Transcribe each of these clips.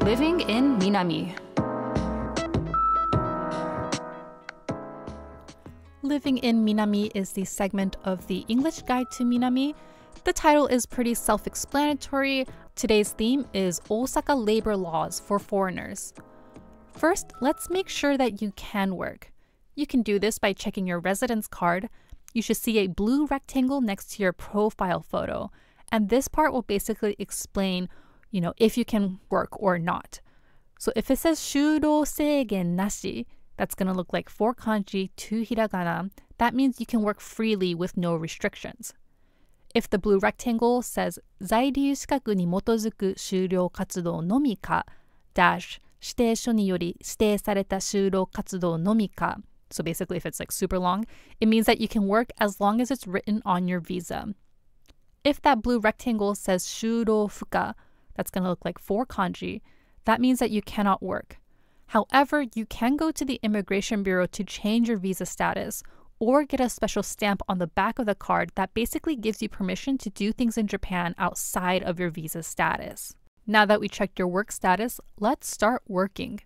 Living in Minami. Living in Minami is the segment of the English Guide to Minami. The title is pretty self-explanatory. Today's theme is Osaka labor laws for foreigners. First, let's make sure that you can work. You can do this by checking your residence card. You should see a blue rectangle next to your profile photo. And this part will basically explain, if you can work or not. So if it says shudo seigen nashi, that's going to look like 4 kanji, 2 hiragana. That means you can work freely with no restrictions. If the blue rectangle says 在留資格に基づく就労活動のみか dash 指定書により指定された就労活動のみか so basically if it's like super long, it means that you can work as long as it's written on your visa. If that blue rectangle says 就労不可, that's going to look like 4 kanji, that means that you cannot work. However, you can go to the Immigration Bureau to change your visa status or get a special stamp on the back of the card that basically gives you permission to do things in Japan outside of your visa status. Now that we checked your work status, let's start working.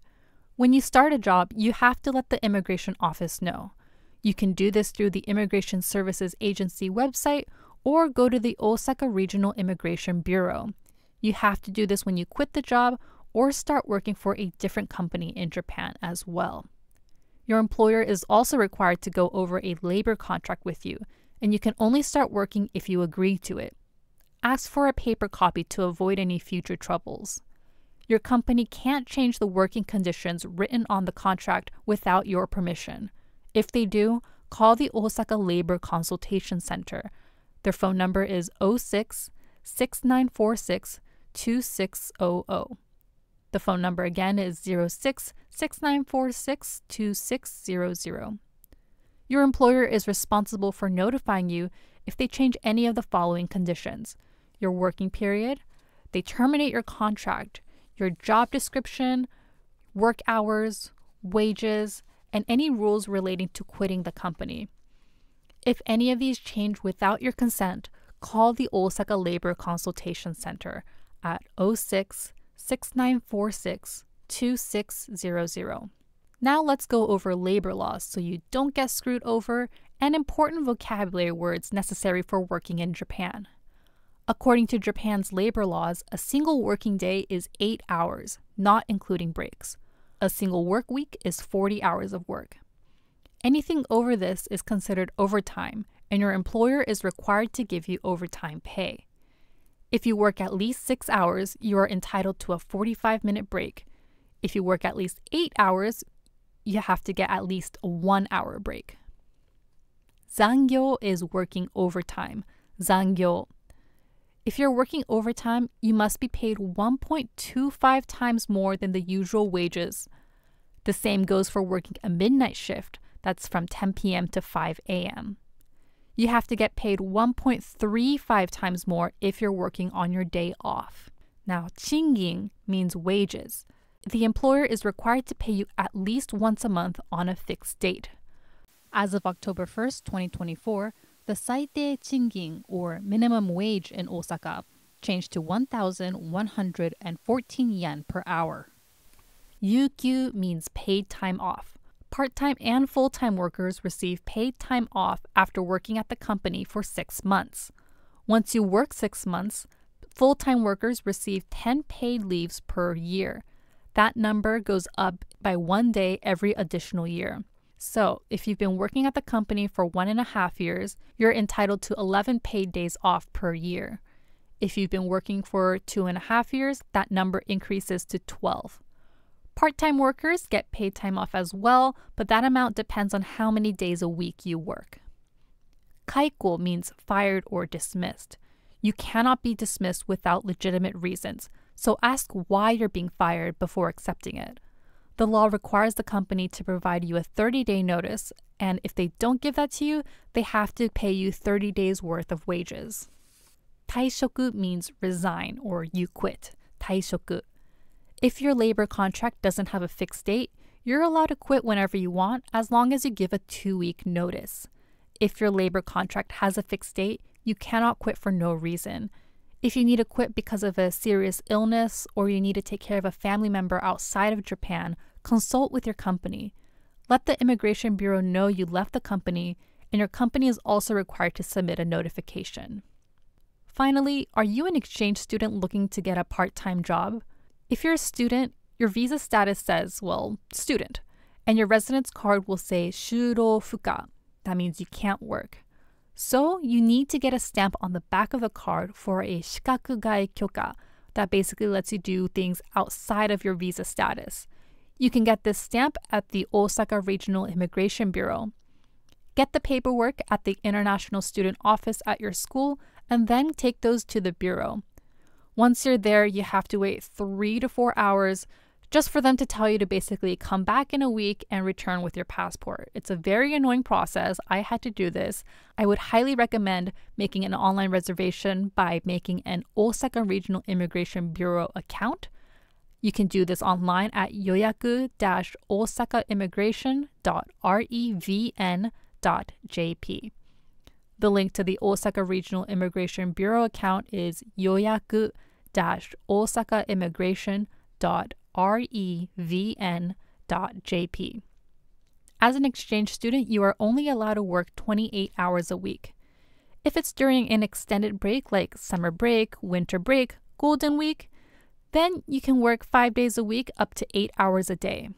When you start a job, you have to let the immigration office know. You can do this through the Immigration Services Agency website or go to the Osaka Regional Immigration Bureau. You have to do this when you quit the job or start working for a different company in Japan as well. Your employer is also required to go over a labor contract with you, and you can only start working if you agree to it. Ask for a paper copy to avoid any future troubles. Your company can't change the working conditions written on the contract without your permission. If they do, call the Osaka Labor Consultation Center. Their phone number is 06-6946-2600. The phone number again is 06-6946-2600. Your employer is responsible for notifying you if they change any of the following conditions: your working period, they terminate your contract, your job description, work hours, wages, and any rules relating to quitting the company. If any of these change without your consent, call the Osaka Labor Consultation Center at 06-6946-2600. Now let's go over labor laws so you don't get screwed over and important vocabulary words necessary for working in Japan. According to Japan's labor laws, a single working day is 8 hours, not including breaks. A single work week is 40 hours of work. Anything over this is considered overtime, and your employer is required to give you overtime pay. If you work at least 6 hours, you are entitled to a 45-minute break. If you work at least 8 hours, you have to get at least a 1-hour break. Zangyo is working overtime. Zangyo. If you're working overtime, you must be paid 1.25 times more than the usual wages. The same goes for working a midnight shift. That's from 10 p.m. to 5 a.m. You have to get paid 1.35 times more if you're working on your day off. Now, chingin means wages. The employer is required to pay you at least once a month on a fixed date. As of October 1st, 2024, the saite chingin, or minimum wage in Osaka, changed to 1,114 yen per hour. Yukyu means paid time off. Part-time and full-time workers receive paid time off after working at the company for 6 months. Once you work 6 months, full-time workers receive 10 paid leaves per year. That number goes up by 1 day every additional year. So, if you've been working at the company for 1.5 years, you're entitled to 11 paid days off per year. If you've been working for 2.5 years, that number increases to 12. Part-time workers get paid time off as well, but that amount depends on how many days a week you work. Kaiko means fired or dismissed. You cannot be dismissed without legitimate reasons, so ask why you're being fired before accepting it. The law requires the company to provide you a 30-day notice, and if they don't give that to you, they have to pay you 30 days worth of wages. Taishoku means resign or you quit. Taishoku. If your labor contract doesn't have a fixed date, you're allowed to quit whenever you want as long as you give a 2-week notice. If your labor contract has a fixed date, you cannot quit for no reason. If you need to quit because of a serious illness or you need to take care of a family member outside of Japan, consult with your company. Let the Immigration Bureau know you left the company, and your company is also required to submit a notification. Finally, are you an exchange student looking to get a part-time job? If you're a student, your visa status says, well, student, and your residence card will say shuro fuka. That means you can't work. So you need to get a stamp on the back of the card for a shikakugai kyoka that basically lets you do things outside of your visa status. You can get this stamp at the Osaka Regional Immigration Bureau. Get the paperwork at the International Student Office at your school and then take those to the bureau. Once you're there, you have to wait 3 to 4 hours just for them to tell you to basically come back in a week and return with your passport. It's a very annoying process. I had to do this. I would highly recommend making an online reservation by making an Osaka Regional Immigration Bureau account. You can do this online at yoyaku-osakaimmigration.revn.jp. The link to the Osaka Regional Immigration Bureau account is yoyaku-osakaimmigration.revn.jp. As an exchange student, you are only allowed to work 28 hours a week. If it's during an extended break like summer break, winter break, golden week, then you can work 5 days a week up to 8 hours a day.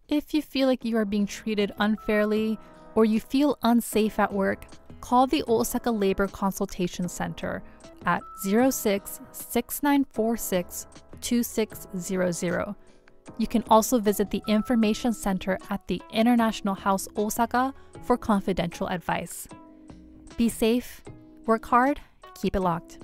If you feel like you are being treated unfairly or you feel unsafe at work, call the Osaka Labor Consultation Center at 06-6946-2600. You can also visit the Information Center at the International House Osaka for confidential advice. Be safe, work hard, keep it locked.